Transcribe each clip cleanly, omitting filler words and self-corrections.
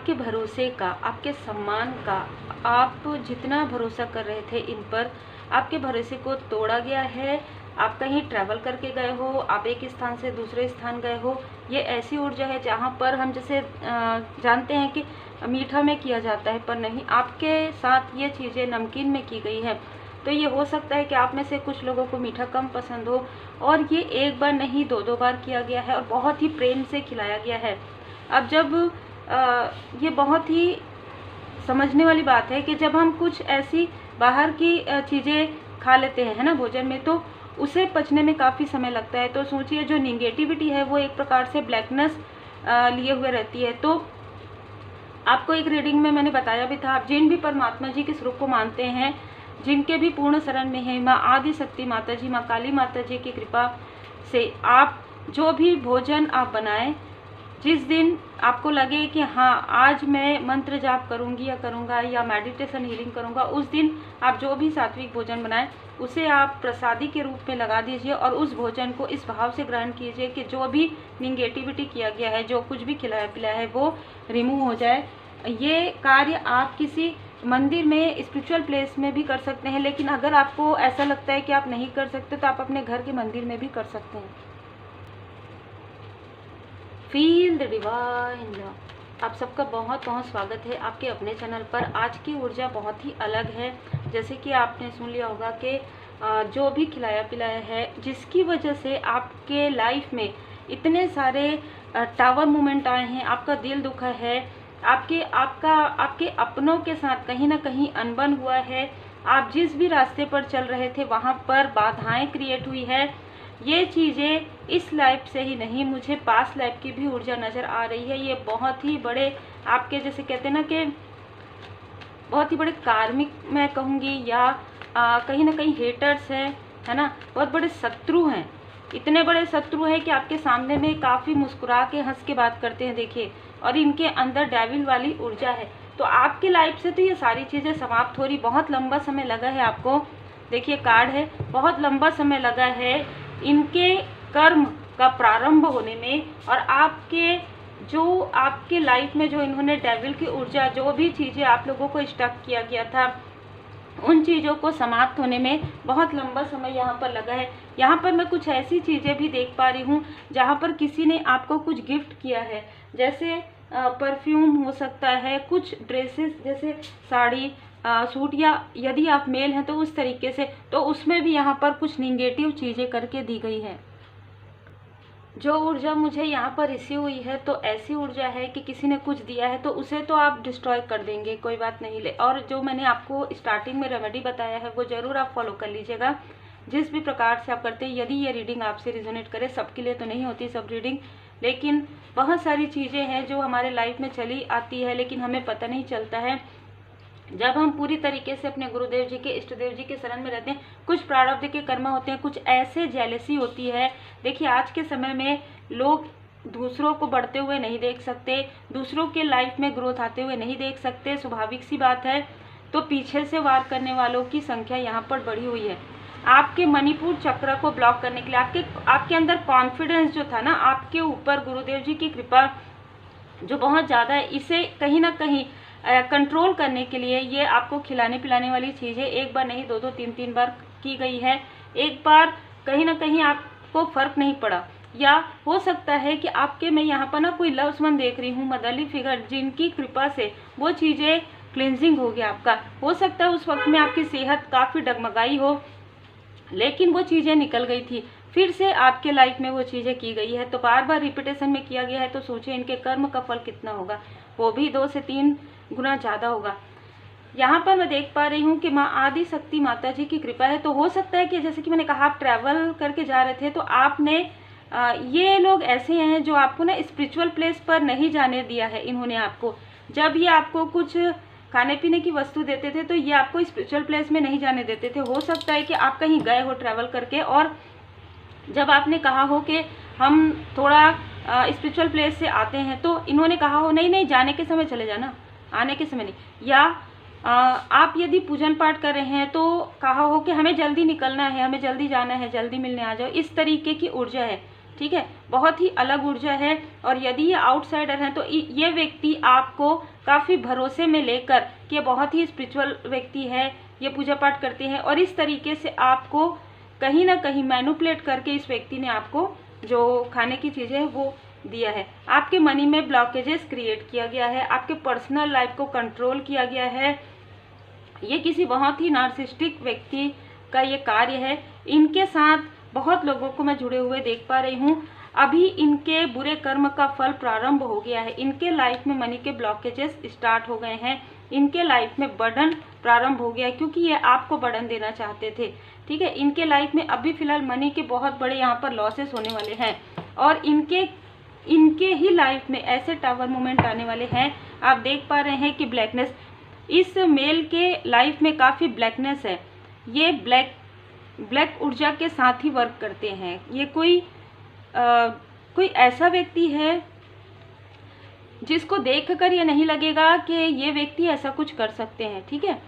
आपके भरोसे का, आपके सम्मान का, आप जितना भरोसा कर रहे थे इन पर, आपके भरोसे को तोड़ा गया है। आप कहीं ट्रैवल करके गए हो, आप एक स्थान से दूसरे स्थान गए हो। ये ऐसी ऊर्जा है जहाँ पर हम जैसे जानते हैं कि मीठा में किया जाता है, पर नहीं, आपके साथ ये चीज़ें नमकीन में की गई है। तो ये हो सकता है कि आप में से कुछ लोगों को मीठा कम पसंद हो, और ये एक बार नहीं दो दो बार किया गया है और बहुत ही प्रेम से खिलाया गया है। अब जब ये बहुत ही समझने वाली बात है कि जब हम कुछ ऐसी बाहर की चीज़ें खा लेते हैं, है ना, भोजन में, तो उसे पचने में काफ़ी समय लगता है। तो सोचिए, जो निगेटिविटी है वो एक प्रकार से ब्लैकनेस लिए हुए रहती है। तो आपको एक रीडिंग में मैंने बताया भी था, आप जिन भी परमात्मा जी के स्वरूप को मानते हैं, जिनके भी पूर्ण शरण में है माँ आदि शक्ति माता जी, माँ काली माता जी की कृपा से आप जो भी भोजन आप बनाएं, जिस दिन आपको लगे कि हाँ आज मैं मंत्र जाप करूँगी या करूँगा या मेडिटेशन हीलिंग करूँगा, उस दिन आप जो भी सात्विक भोजन बनाएं उसे आप प्रसादी के रूप में लगा दीजिए और उस भोजन को इस भाव से ग्रहण कीजिए कि जो भी निगेटिविटी किया गया है, जो कुछ भी खिलाया पिलाया है, वो रिमूव हो जाए। ये कार्य आप किसी मंदिर में, स्पिरिचुअल प्लेस में भी कर सकते हैं, लेकिन अगर आपको ऐसा लगता है कि आप नहीं कर सकते तो आप अपने घर के मंदिर में भी कर सकते हैं। Feel the divine love. आप सबका बहुत बहुत स्वागत है आपके अपने चैनल पर। आज की ऊर्जा बहुत ही अलग है। जैसे कि आपने सुन लिया होगा कि जो भी खिलाया पिलाया है, जिसकी वजह से आपके लाइफ में इतने सारे टावर मोमेंट आए हैं, आपका दिल दुखा है, आपके अपनों के साथ कहीं ना कहीं अनबन हुआ है, आप जिस भी रास्ते पर चल रहे थे वहाँ पर बाधाएं क्रिएट हुई है। ये चीज़ें इस लाइफ से ही नहीं, मुझे पास्ट लाइफ की भी ऊर्जा नज़र आ रही है। ये बहुत ही बड़े आपके, जैसे कहते हैं ना कि बहुत ही बड़े कार्मिक मैं कहूँगी, या कहीं ना कहीं हेटर्स हैं, है ना, बहुत बड़े शत्रु हैं। इतने बड़े शत्रु हैं कि आपके सामने में काफ़ी मुस्कुरा के हंस के बात करते हैं, देखिए, और इनके अंदर डेविल वाली ऊर्जा है। तो आपकी लाइफ से तो ये सारी चीज़ें समाप्त हो रही। बहुत लंबा समय लगा है आपको, देखिए कार्ड है, बहुत लंबा समय लगा है इनके कर्म का प्रारंभ होने में, और आपके लाइफ में जो इन्होंने डेविल की ऊर्जा, जो भी चीज़ें आप लोगों को स्टक किया गया था, उन चीज़ों को समाप्त होने में बहुत लंबा समय यहाँ पर लगा है। यहाँ पर मैं कुछ ऐसी चीज़ें भी देख पा रही हूँ जहाँ पर किसी ने आपको कुछ गिफ्ट किया है, जैसे परफ्यूम हो सकता है, कुछ ड्रेसेस जैसे साड़ी, सूट, या यदि आप मेल हैं तो उस तरीके से। तो उसमें भी यहाँ पर कुछ निगेटिव चीज़ें करके दी गई है। जो ऊर्जा मुझे यहाँ पर रिसीव हुई है, तो ऐसी ऊर्जा है कि किसी ने कुछ दिया है तो उसे तो आप डिस्ट्रॉय कर देंगे, कोई बात नहीं ले। और जो मैंने आपको स्टार्टिंग में रेमेडी बताया है वो ज़रूर आप फॉलो कर लीजिएगा, जिस भी प्रकार से आप करते हैं। यदि ये रीडिंग आपसे रिजोनेट करे, सबके लिए तो नहीं होती सब रीडिंग, लेकिन बहुत सारी चीज़ें हैं जो हमारे लाइफ में चली आती है लेकिन हमें पता नहीं चलता है। जब हम पूरी तरीके से अपने गुरुदेव जी के, इष्ट देव जी के शरण में रहते हैं, कुछ प्रारब्ध के कर्म होते हैं, कुछ ऐसे जेलसी होती है। देखिए, आज के समय में लोग दूसरों को बढ़ते हुए नहीं देख सकते, दूसरों के लाइफ में ग्रोथ आते हुए नहीं देख सकते, स्वाभाविक सी बात है। तो पीछे से वार करने वालों की संख्या यहाँ पर बढ़ी हुई है। आपके मणिपुर चक्र को ब्लॉक करने के लिए, आपके अंदर कॉन्फिडेंस जो था ना, आपके ऊपर गुरुदेव जी की कृपा जो बहुत ज़्यादा है, इसे कहीं ना कहीं कंट्रोल करने के लिए ये आपको खिलाने पिलाने वाली चीज़ें एक बार नहीं, दो दो तीन तीन बार की गई है। एक बार कहीं ना कहीं आपको फ़र्क नहीं पड़ा, या हो सकता है कि आपके, मैं यहाँ पर ना कोई लव्स वन देख रही हूँ, मदरली फिगर, जिनकी कृपा से वो चीज़ें क्लिनजिंग हो गया आपका। हो सकता है उस वक्त में आपकी सेहत काफ़ी डगमगाई हो, लेकिन वो चीज़ें निकल गई थी, फिर से आपके लाइफ में वो चीज़ें की गई है। तो बार बार रिपीटेशन में किया गया है, तो सोचिए इनके कर्म का फल कितना होगा, वो भी 2 से 3 गुना ज़्यादा होगा। यहाँ पर मैं देख पा रही हूँ कि माँ आदि शक्ति माता जी की कृपा है। तो हो सकता है कि जैसे कि मैंने कहा, आप ट्रैवल करके जा रहे थे, तो आपने ये लोग ऐसे हैं जो आपको ना स्पिरिचुअल प्लेस पर नहीं जाने दिया है। इन्होंने आपको, जब ये आपको कुछ खाने पीने की वस्तु देते थे तो ये आपको स्पिरिचुअल प्लेस में नहीं जाने देते थे। हो सकता है कि आप कहीं गए हो ट्रैवल करके, और जब आपने कहा हो कि हम थोड़ा स्पिरिचुअल प्लेस से आते हैं, तो इन्होंने कहा हो नहीं नहीं, जाने के समय चले जाना, आने के समय नहीं। या आप यदि पूजन पाठ कर रहे हैं तो कहा हो कि हमें जल्दी निकलना है, हमें जल्दी जाना है, जल्दी मिलने आ जाओ। इस तरीके की ऊर्जा है, ठीक है, बहुत ही अलग ऊर्जा है। और यदि ये आउटसाइडर हैं तो ये व्यक्ति आपको काफ़ी भरोसे में लेकर कि बहुत ही स्पिरिचुअल व्यक्ति है, ये पूजा पाठ करते हैं, और इस तरीके से आपको कहीं ना कहीं मैनिपुलेट करके इस व्यक्ति ने आपको जो खाने की चीज़ें है वो दिया है। आपके मनी में ब्लॉकेजेस क्रिएट किया गया है, आपके पर्सनल लाइफ को कंट्रोल किया गया है। ये किसी बहुत ही नार्सिस्टिक व्यक्ति का ये कार्य है। इनके साथ बहुत लोगों को मैं जुड़े हुए देख पा रही हूँ। अभी इनके बुरे कर्म का फल प्रारंभ हो गया है। इनके लाइफ में मनी के ब्लॉकेजेस स्टार्ट हो गए हैं, इनके लाइफ में बर्डन प्रारंभ हो गया है, क्योंकि ये आपको बर्डन देना चाहते थे। ठीक है, इनके लाइफ में अभी फिलहाल मनी के बहुत बड़े यहाँ पर लॉसेस होने वाले हैं, और इनके ही लाइफ में ऐसे टावर मोमेंट आने वाले हैं। आप देख पा रहे हैं कि ब्लैकनेस, इस मेल के लाइफ में काफ़ी ब्लैकनेस है। ये ब्लैक ऊर्जा के साथ ही वर्क करते हैं। ये कोई ऐसा व्यक्ति है जिसको देखकर ये नहीं लगेगा कि ये व्यक्ति ऐसा कुछ कर सकते हैं। ठीक है,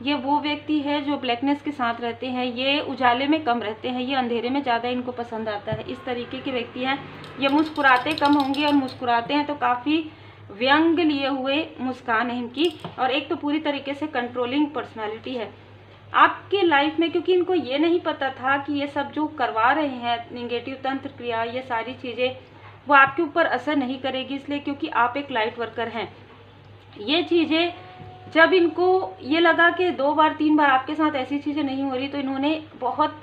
ये वो व्यक्ति है जो ब्लैकनेस के साथ रहते हैं। ये उजाले में कम रहते हैं, ये अंधेरे में ज़्यादा इनको पसंद आता है। इस तरीके के व्यक्ति हैं। ये मुस्कुराते कम होंगे, और मुस्कुराते हैं तो काफ़ी व्यंग लिए हुए मुस्कान है इनकी, और एक तो पूरी तरीके से कंट्रोलिंग पर्सनालिटी है आपके लाइफ में। क्योंकि इनको ये नहीं पता था कि ये सब जो करवा रहे हैं, नेगेटिव तंत्र क्रिया, ये सारी चीज़ें वो आपके ऊपर असर नहीं करेगी, इसलिए क्योंकि आप एक लाइट वर्कर हैं। ये चीज़ें जब इनको ये लगा कि 2 बार 3 बार आपके साथ ऐसी चीज़ें नहीं हो रही, तो इन्होंने बहुत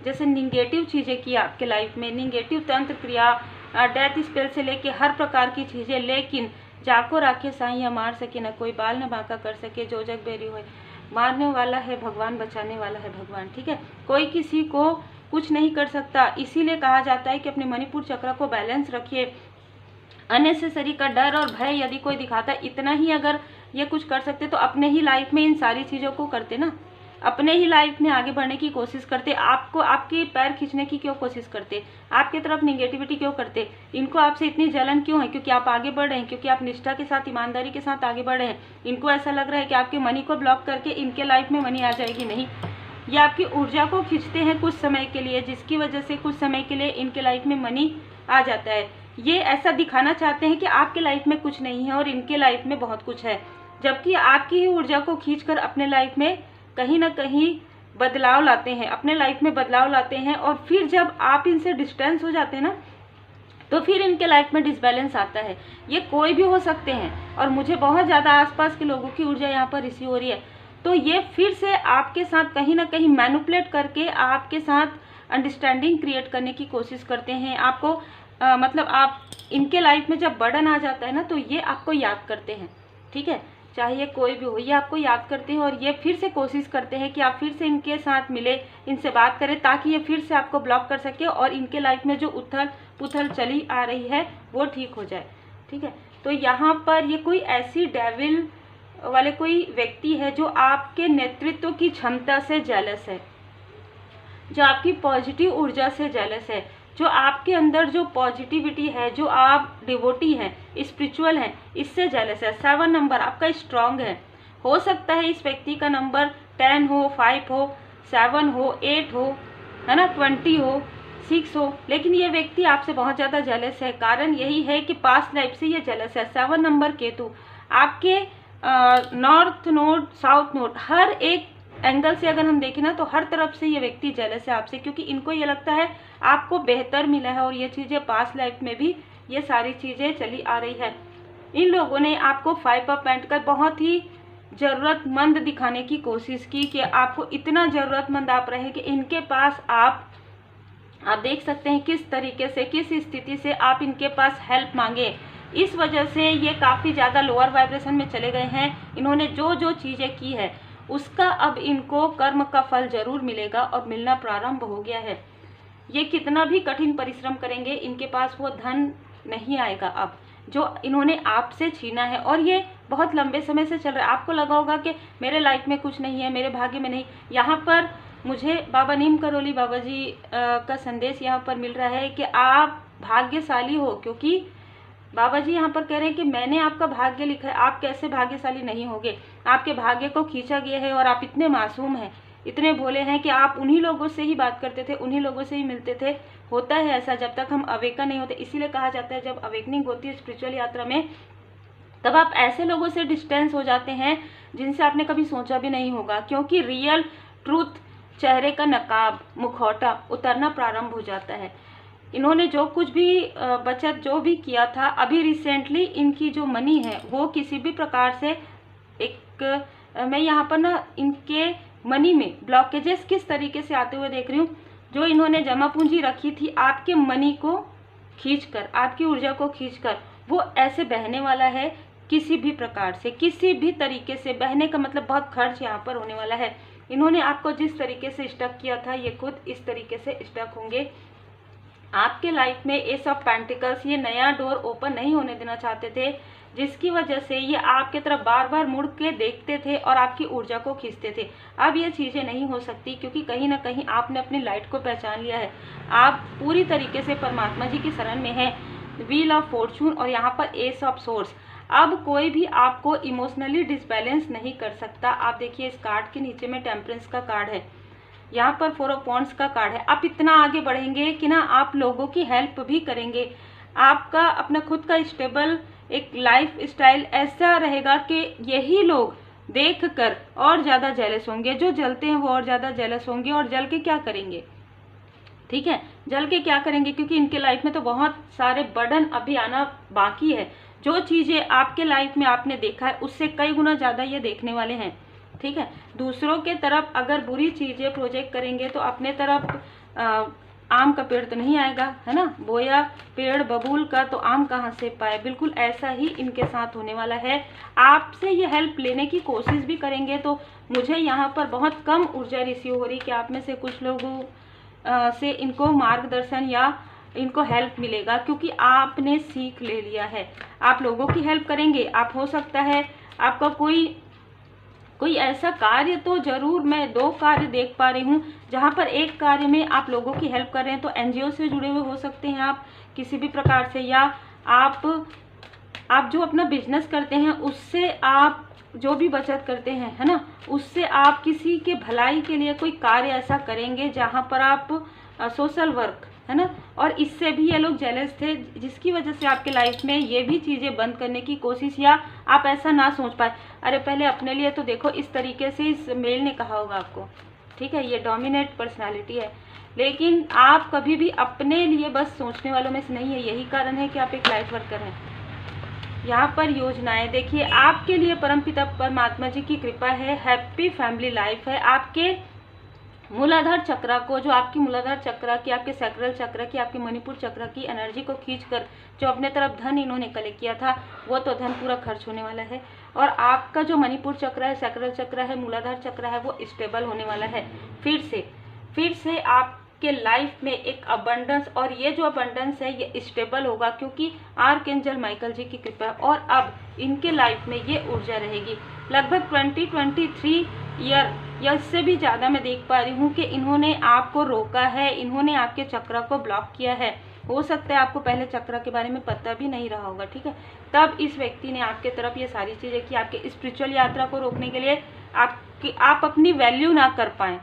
जैसे निगेटिव चीज़ें की आपके लाइफ में, निगेटिव तंत्र क्रिया, डेथ स्पेल से लेके हर प्रकार की चीज़ें। लेकिन जाको राखे साईं मार सके, न कोई बाल न बांका कर सके, जो जग बेरी होए, मारने वाला है भगवान, बचाने वाला है भगवान। ठीक है, कोई किसी को कुछ नहीं कर सकता। इसीलिए कहा जाता है कि अपने मणिपुर चक्र को बैलेंस रखिए। अननेसेसरी का डर और भय यदि कोई दिखाता है, इतना ही अगर ये कुछ कर सकते तो अपने ही लाइफ में इन सारी चीज़ों को करते ना, अपने ही लाइफ में आगे बढ़ने की कोशिश करते। आपको आपके पैर खींचने की क्यों कोशिश करते, आपके तरफ निगेटिविटी क्यों करते? इनको आपसे इतनी जलन क्यों है? क्योंकि आप आगे बढ़ रहे हैं, क्योंकि आप निष्ठा के साथ, ईमानदारी के साथ आगे बढ़ रहे हैं। इनको ऐसा लग रहा है कि आपके मनी को ब्लॉक करके इनके लाइफ में मनी आ जाएगी। नहीं, ये आपकी ऊर्जा को खींचते हैं कुछ समय के लिए, जिसकी वजह से कुछ समय के लिए इनके लाइफ में मनी आ जाता है। ये ऐसा दिखाना चाहते हैं कि आपके लाइफ में कुछ नहीं है और इनके लाइफ में बहुत कुछ है, जबकि आपकी ही ऊर्जा को खींचकर अपने लाइफ में कहीं ना कहीं बदलाव लाते हैं, अपने लाइफ में बदलाव लाते हैं। और फिर जब आप इनसे डिस्टेंस हो जाते हैं ना, तो फिर इनके लाइफ में डिसबैलेंस आता है। ये कोई भी हो सकते हैं, और मुझे बहुत ज़्यादा आसपास के लोगों की ऊर्जा यहाँ पर रिसीव हो रही है। तो ये फिर से आपके साथ कहीं ना कहीं मैनिपुलेट करके आपके साथ अंडरस्टैंडिंग क्रिएट करने की कोशिश करते हैं। आपको मतलब आप इनके लाइफ में जब बर्डन आ जाता है ना, तो ये आपको याद करते हैं। ठीक है, चाहे ये कोई भी हो, ये आपको याद करते हैं, और ये फिर से कोशिश करते हैं कि आप फिर से इनके साथ मिले, इनसे बात करें, ताकि ये फिर से आपको ब्लॉक कर सके और इनके लाइफ में जो उथल पुथल चली आ रही है वो ठीक हो जाए। ठीक है, तो यहाँ पर ये कोई ऐसी डेविल वाले कोई व्यक्ति है जो आपके नेतृत्व की क्षमता से जेलस है, जो आपकी पॉजिटिव ऊर्जा से जेलस है, जो आपके अंदर जो पॉजिटिविटी है, जो आप डिवोटी हैं, स्पिरिचुअल हैं, इससे जेलस है। 7 नंबर आपका स्ट्रांग है। हो सकता है इस व्यक्ति का नंबर 10 हो, 5 हो, 7 हो, 8 हो, है ना, 20 हो, 6 हो, लेकिन ये व्यक्ति आपसे बहुत ज़्यादा जेलस है। कारण यही है कि पास्ट लाइफ से ये जेलस है। 7 नंबर केतु आपके नॉर्थ नोड, साउथ नोड, हर एक एंगल से अगर हम देखें ना, तो हर तरफ से ये व्यक्ति जेलस है आपसे, क्योंकि इनको ये लगता है आपको बेहतर मिला है, और ये चीज़ें पास्ट लाइफ में भी ये सारी चीज़ें चली आ रही है। इन लोगों ने आपको 5 ऑफ पेंटिकल बहुत ही ज़रूरतमंद दिखाने की कोशिश की कि आपको इतना ज़रूरतमंद आप रहे कि इनके पास आप देख सकते हैं किस तरीके से, किस स्थिति से आप इनके पास हेल्प मांगे। इस वजह से ये काफ़ी ज़्यादा लोअर वाइब्रेशन में चले गए हैं। इन्होंने जो जो चीज़ें की है उसका अब इनको कर्म का फल जरूर मिलेगा, और मिलना प्रारंभ हो गया है। ये कितना भी कठिन परिश्रम करेंगे, इनके पास वो धन नहीं आएगा अब जो इन्होंने आपसे छीना है, और ये बहुत लंबे समय से चल रहा है। आपको लगा होगा कि मेरे लाइफ में कुछ नहीं है, मेरे भाग्य में नहीं। यहाँ पर मुझे बाबा नीम करोली बाबा जी का संदेश यहाँ पर मिल रहा है कि आप भाग्यशाली हो, क्योंकि बाबा जी यहाँ पर कह रहे हैं कि मैंने आपका भाग्य लिखा है। आप कैसे भाग्यशाली नहीं होगे? आपके भाग्य को खींचा गया है, और आप इतने मासूम हैं, इतने भोले हैं कि आप उन्हीं लोगों से ही बात करते थे, उन्हीं लोगों से ही मिलते थे। होता है ऐसा जब तक हम अवेकन नहीं होते। इसीलिए कहा जाता है जब अवेकनिंग होती है स्पिरिचुअल यात्रा में, तब आप ऐसे लोगों से डिस्टेंस हो जाते हैं जिनसे आपने कभी सोचा भी नहीं होगा, क्योंकि रियल ट्रूथ, चेहरे का नकाब, मुखौटा उतरना प्रारंभ हो जाता है। इन्होंने जो कुछ भी बचत जो भी किया था, अभी रिसेंटली इनकी जो मनी है वो किसी भी प्रकार से मैं यहाँ पर ना इनके मनी में ब्लॉकेजेस किस तरीके से आते हुए देख रही हूँ। जो इन्होंने जमा पूंजी रखी थी आपके मनी को खींचकर, आपकी ऊर्जा को खींचकर, वो ऐसे बहने वाला है किसी भी प्रकार से, किसी भी तरीके से। बहने का मतलब बहुत खर्च यहाँ पर होने वाला है। इन्होंने आपको जिस तरीके से स्टक किया था, ये खुद इस तरीके से स्टक होंगे आपके लाइफ में। एस ऑफ पेंटिकल्स, ये नया डोर ओपन नहीं होने देना चाहते थे, जिसकी वजह से ये आपके तरफ बार बार मुड़ के देखते थे और आपकी ऊर्जा को खींचते थे। अब ये चीज़ें नहीं हो सकती, क्योंकि कहीं ना कहीं आपने अपनी लाइट को पहचान लिया है। आप पूरी तरीके से परमात्मा जी की शरण में हैं। व्हील ऑफ फॉर्चून और यहाँ पर एस ऑफ सोर्स। अब कोई भी आपको इमोशनली डिसबैलेंस नहीं कर सकता। आप देखिए इस कार्ड के नीचे में टेम्परेंस का कार्ड है, यहाँ पर 4 ऑफ वॉन्ड्स का कार्ड है। आप इतना आगे बढ़ेंगे कि ना आप लोगों की हेल्प भी करेंगे। आपका अपना खुद का स्टेबल एक लाइफ स्टाइल ऐसा रहेगा कि यही लोग देखकर और ज़्यादा जेलस होंगे। जो जलते हैं वो और ज़्यादा जेलस होंगे, और जल के क्या करेंगे, ठीक है, जल के क्या करेंगे, क्योंकि इनके लाइफ में तो बहुत सारे बर्डन अभी आना बाकी है। जो चीज़ें आपके लाइफ में आपने देखा है उससे कई गुना ज़्यादा ये देखने वाले हैं, ठीक है। दूसरों के तरफ अगर बुरी चीज़ें प्रोजेक्ट करेंगे तो अपने तरफ आम का पेड़ तो नहीं आएगा, है ना। बोया पेड़ बबूल का तो आम कहाँ से पाए, बिल्कुल ऐसा ही इनके साथ होने वाला है। आपसे ये हेल्प लेने की कोशिश भी करेंगे तो मुझे यहाँ पर बहुत कम ऊर्जा रिसीव हो रही कि आप में से कुछ लोगों से इनको मार्गदर्शन या इनको हेल्प मिलेगा, क्योंकि आपने सीख ले लिया है। आप लोगों की हेल्प करेंगे। आप हो सकता है आपका कोई ऐसा कार्य, तो जरूर मैं 2 कार्य देख पा रही हूँ जहाँ पर एक कार्य में आप लोगों की हेल्प कर रहे हैं। तो एनजीओ से जुड़े हुए हो सकते हैं आप किसी भी प्रकार से, या आप जो अपना बिजनेस करते हैं उससे आप जो भी बचत करते हैं, है ना, उससे आप किसी के भलाई के लिए कोई कार्य ऐसा करेंगे जहाँ पर आप सोशल वर्क, है ना। और इससे भी ये लोग जेलस थे, जिसकी वजह से आपके लाइफ में ये भी चीज़ें बंद करने की कोशिश, या आप ऐसा ना सोच पाए। अरे पहले अपने लिए तो देखो, इस तरीके से इस मेल ने कहा होगा आपको, ठीक है। ये डोमिनेट पर्सनालिटी है, लेकिन आप कभी भी अपने लिए बस सोचने वालों में से नहीं है। यही कारण है कि आप एक लाइट वर्कर हैं। यहाँ पर योजनाएं देखिए, आपके लिए परमपिता परमात्मा जी की कृपा है, हैप्पी फैमिली लाइफ है। आपके मूलाधार चक्र को, जो आपकी मूलाधार चक्र की, आपके सैक्रल चक्र की, आपके मणिपुर चक्र की एनर्जी को खींचकर जो अपने तरफ धन इन्होंने कलेक्ट किया था, वो तो धन पूरा खर्च होने वाला है। और आपका जो मणिपुर चक्र है, सैक्रल चक्र है, मूलाधार चक्र है, वो स्टेबल होने वाला है। फिर से आपके लाइफ में एक अबंडेंस, और ये जो अबंडेंस है ये स्टेबल होगा, क्योंकि आर्कएंजल माइकल जी की कृपा। और अब इनके लाइफ में ये ऊर्जा रहेगी लगभग 20-23 ईयर या इससे भी ज़्यादा। मैं देख पा रही हूँ कि इन्होंने आपको रोका है, इन्होंने आपके चक्र को ब्लॉक किया है। हो सकता है आपको पहले चक्र के बारे में पता भी नहीं रहा होगा, ठीक है। तब इस व्यक्ति ने आपके तरफ ये सारी चीज़ें की, आपके स्पिरिचुअल यात्रा को रोकने के लिए, आप अपनी वैल्यू ना कर पाएँ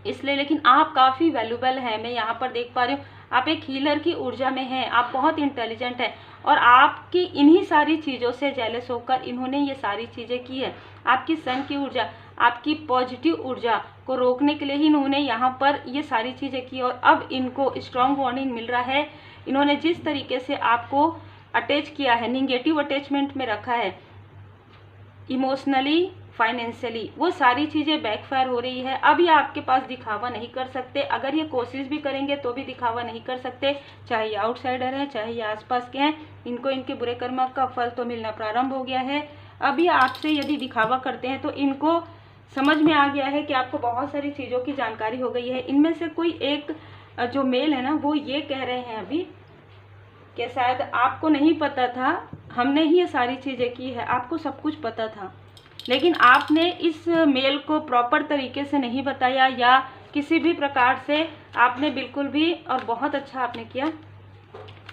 इसलिए। लेकिन आप काफ़ी वैल्यूबल हैं, मैं यहाँ पर देख पा रही हूँ। आप एक हीलर की ऊर्जा में हैं, आप बहुत इंटेलिजेंट हैं, और आपकी इन्हीं सारी चीज़ों से जेलस होकर इन्होंने ये सारी चीज़ें की है। आपकी सन की ऊर्जा, आपकी पॉजिटिव ऊर्जा को रोकने के लिए ही इन्होंने यहाँ पर ये सारी चीज़ें की, और अब इनको स्ट्रॉन्ग वार्निंग मिल रहा है। इन्होंने जिस तरीके से आपको अटैच किया है, निगेटिव अटैचमेंट में रखा है, इमोशनली, फाइनेंशियली, वो सारी चीज़ें बैकफायर हो रही है। अब ये आपके पास दिखावा नहीं कर सकते। अगर ये कोशिश भी करेंगे तो भी दिखावा नहीं कर सकते, चाहे ये आउटसाइडर हैं, चाहे ये आसपास के हैं। इनको इनके बुरे कर्म का फल तो मिलना प्रारंभ हो गया है। अब ये आपसे यदि दिखावा करते हैं तो इनको समझ में आ गया है कि आपको बहुत सारी चीज़ों की जानकारी हो गई है। इनमें से कोई एक जो मेल है ना, वो ये कह रहे हैं अभी कि शायद आपको नहीं पता था, हमने ही ये सारी चीज़ें की है, आपको सब कुछ पता था, लेकिन आपने इस मेल को प्रॉपर तरीके से नहीं बताया, या किसी भी प्रकार से आपने बिल्कुल भी, और बहुत अच्छा आपने किया,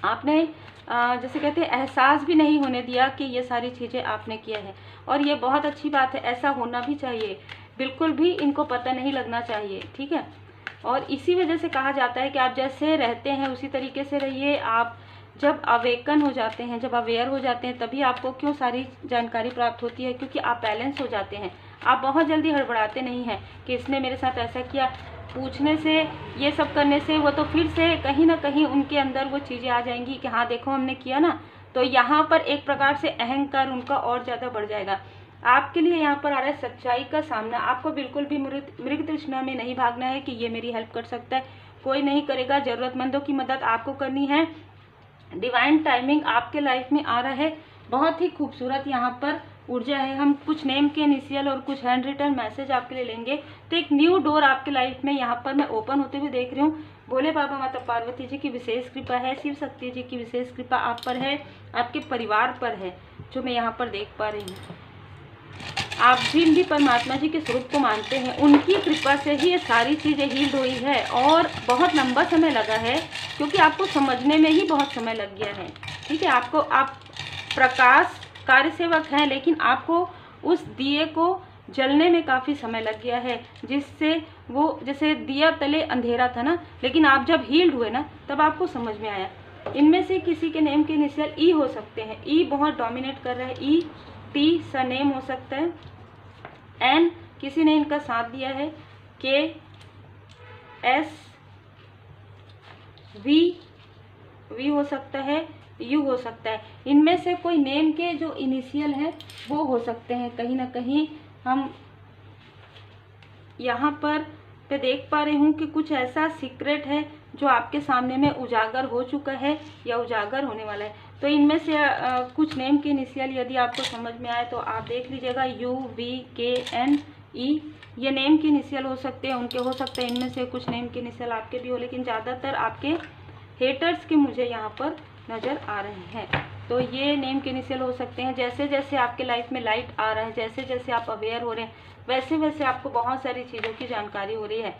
आपने जैसे कहते हैं एहसास भी नहीं होने दिया कि ये सारी चीज़ें आपने किया है। और ये बहुत अच्छी बात है, ऐसा होना भी चाहिए, बिल्कुल भी इनको पता नहीं लगना चाहिए, ठीक है। और इसी वजह से कहा जाता है कि आप जैसे रहते हैं उसी तरीके से रहिए, आप जब अवेकन हो जाते हैं, जब अवेयर हो जाते हैं, तभी आपको क्यों सारी जानकारी प्राप्त होती है, क्योंकि आप बैलेंस हो जाते हैं। आप बहुत जल्दी हड़बड़ाते नहीं हैं कि इसने मेरे साथ ऐसा किया, पूछने से, ये सब करने से वो तो फिर से कहीं ना कहीं उनके अंदर वो चीज़ें आ जाएंगी कि हाँ देखो हमने किया ना। तो यहाँ पर एक प्रकार से अहंकार उनका और ज़्यादा बढ़ जाएगा। आपके लिए यहाँ पर आ रहा है सच्चाई का सामना। आपको बिल्कुल भी मृग तृष्णा में नहीं भागना है कि ये मेरी हेल्प कर सकता है, कोई नहीं करेगा। ज़रूरतमंदों की मदद आपको करनी है। डिवाइन टाइमिंग आपके लाइफ में आ रहा है। बहुत ही खूबसूरत यहाँ पर ऊर्जा है। हम कुछ नेम के इनिशियल और कुछ हैंड रिटन मैसेज आपके लिए लेंगे। तो एक न्यू डोर आपके लाइफ में यहाँ पर मैं ओपन होते हुए देख रही हूँ। भोले बाबा माता पार्वती जी की विशेष कृपा है, शिव शक्ति जी की विशेष कृपा आप पर है, आपके परिवार पर है, जो मैं यहाँ पर देख पा रही हूँ। आप जिन भी परमात्मा जी के स्वरूप को मानते हैं, उनकी कृपा से ही ये सारी चीज़ें हील्ड हुई है। और बहुत लंबा समय लगा है, क्योंकि आपको समझने में ही बहुत समय लग गया है। ठीक है, आप प्रकाश कार्य सेवक हैं, लेकिन आपको उस दिए को जलने में काफ़ी समय लग गया है, जिससे वो जैसे दिया तले अंधेरा था ना, लेकिन आप जब हील्ड हुए ना, तब आपको समझ में आया। इनमें से किसी के नेम के इनिशियल ई हो सकते हैं। ई बहुत डोमिनेट कर रहा है। ई टी सरनेम हो सकता है। एन किसी ने इनका साथ दिया है। के एस वी हो सकता है। यू हो सकता है। इनमें से कोई नेम के जो इनिशियल हैं वो हो सकते हैं। कहीं ना कहीं हम यहाँ पर मैं देख पा रही हूँ कि कुछ ऐसा सीक्रेट है जो आपके सामने में उजागर हो चुका है या उजागर होने वाला है। तो इनमें से कुछ नेम के इनिशियल यदि आपको समझ में आए तो आप देख लीजिएगा। यू वी के एन ई, ये नेम के इनिशियल हो सकते हैं, उनके हो सकते हैं। इनमें से कुछ नेम के इनिशियल आपके भी हो, लेकिन ज़्यादातर आपके हेटर्स के मुझे यहाँ पर नज़र आ रहे हैं। तो ये नेम के इनिशियल हो सकते हैं। जैसे जैसे आपके लाइफ में लाइट आ रहा है, जैसे जैसे आप अवेयर हो रहे हैं, वैसे वैसे आपको बहुत सारी चीज़ों की जानकारी हो रही है।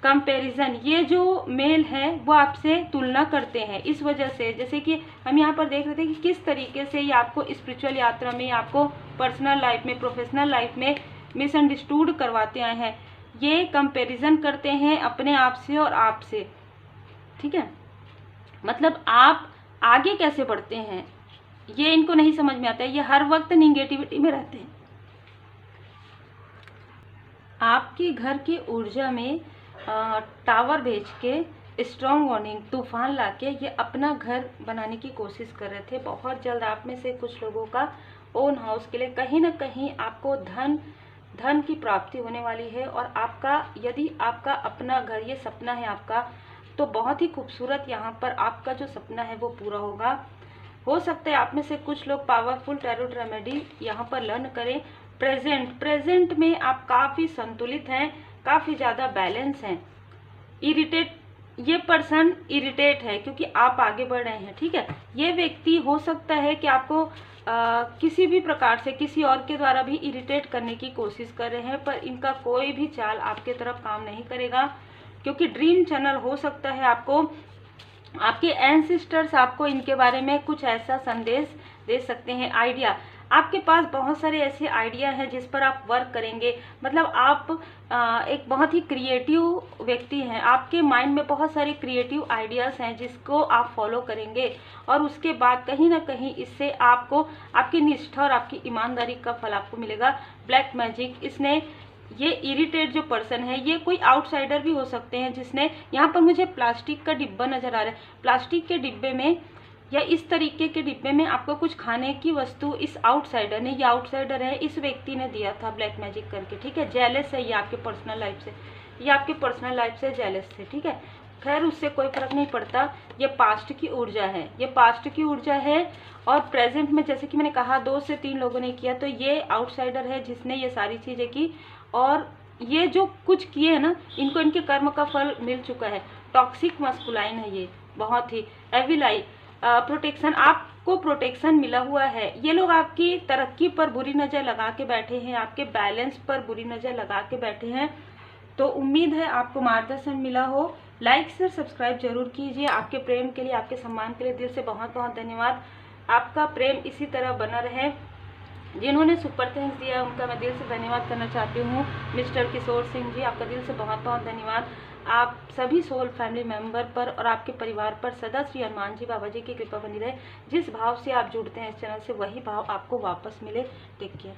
कंपैरिजन, ये जो मेल है वो आपसे तुलना करते हैं इस वजह से, जैसे कि हम यहाँ पर देख रहे थे कि किस तरीके से ये आपको स्पिरिचुअल यात्रा में, आपको पर्सनल लाइफ में, प्रोफेशनल लाइफ में मिसअंडरस्टूड करवाते आए हैं। ये कंपैरिजन करते हैं अपने आप से और आपसे। ठीक है, मतलब आप आगे कैसे बढ़ते हैं ये इनको नहीं समझ में आता है। ये हर वक्त निगेटिविटी में रहते हैं। आपके घर की ऊर्जा में टावर भेज के, स्ट्रॉन्ग वार्निंग, तूफान लाके ये अपना घर बनाने की कोशिश कर रहे थे। बहुत जल्द आप में से कुछ लोगों का ओन हाउस के लिए कहीं ना कहीं आपको धन की प्राप्ति होने वाली है। और आपका, यदि आपका अपना घर, ये सपना है आपका, तो बहुत ही खूबसूरत यहाँ पर आपका जो सपना है वो पूरा होगा। हो सकता है आप में से कुछ लोग पावरफुल टैरोट रेमेडी यहाँ पर लर्न करें। प्रेजेंट में आप काफ़ी संतुलित हैं, काफ़ी ज़्यादा बैलेंस हैं। ये पर्सन इरिटेट है क्योंकि आप आगे बढ़ रहे हैं। ठीक है, ये व्यक्ति हो सकता है कि आपको किसी भी प्रकार से किसी और के द्वारा भी इरिटेट करने की कोशिश कर रहे हैं, पर इनका कोई भी चाल आपके तरफ काम नहीं करेगा, क्योंकि ड्रीम चैनल हो सकता है आपको, आपके एंसेस्टर्स आपको इनके बारे में कुछ ऐसा संदेश दे सकते हैं। आइडिया, आपके पास बहुत सारे ऐसे आइडिया हैं जिस पर आप वर्क करेंगे। मतलब आप एक बहुत ही क्रिएटिव व्यक्ति हैं। आपके माइंड में बहुत सारे क्रिएटिव आइडियाज़ हैं जिसको आप फॉलो करेंगे, और उसके बाद कहीं ना कहीं इससे आपको आपकी निष्ठा और आपकी ईमानदारी का फल आपको मिलेगा। ब्लैक मैजिक, इसने ये इरिटेट जो पर्सन है, ये कोई आउटसाइडर भी हो सकते हैं, जिसने, यहाँ पर मुझे प्लास्टिक का डिब्बा नज़र आ रहा है। प्लास्टिक के डिब्बे में या इस तरीके के डिब्बे में आपको कुछ खाने की वस्तु इस आउटसाइडर ने, ये आउटसाइडर है, इस व्यक्ति ने दिया था ब्लैक मैजिक करके। ठीक है, जेलस है ये आपके पर्सनल लाइफ से, ये आपके पर्सनल लाइफ से जेलस थे। ठीक है, खैर उससे कोई फर्क नहीं पड़ता। ये पास्ट की ऊर्जा है, ये पास्ट की ऊर्जा है। और प्रेजेंट में जैसे कि मैंने कहा 2 से 3 लोगों ने किया, तो ये आउटसाइडर है जिसने ये सारी चीज़ें की, और ये जो कुछ किए हैं ना, इनको इनके कर्म का फल मिल चुका है। टॉक्सिक मस्कुलाइन है ये, बहुत ही एविलाई। प्रोटेक्शन, आपको प्रोटेक्शन मिला हुआ है। ये लोग आपकी तरक्की पर बुरी नज़र लगा के बैठे हैं, आपके बैलेंस पर बुरी नज़र लगा के बैठे हैं। तो उम्मीद है आपको मार्गदर्शन मिला हो। लाइक शेयर सब्सक्राइब जरूर कीजिए। आपके प्रेम के लिए, आपके सम्मान के लिए दिल से बहुत बहुत धन्यवाद। आपका प्रेम इसी तरह बना रहे। जिन्होंने सुपर थैंक्स दिया उनका मैं दिल से धन्यवाद करना चाहती हूँ। मिस्टर किशोर सिंह जी, आपका दिल से बहुत बहुत धन्यवाद। आप सभी सोल फैमिली मेंबर पर और आपके परिवार पर सदा श्री हनुमान जी बाबा जी की कृपा बनी रहे। जिस भाव से आप जुड़ते हैं इस चैनल से, वही भाव आपको वापस मिले। Take care.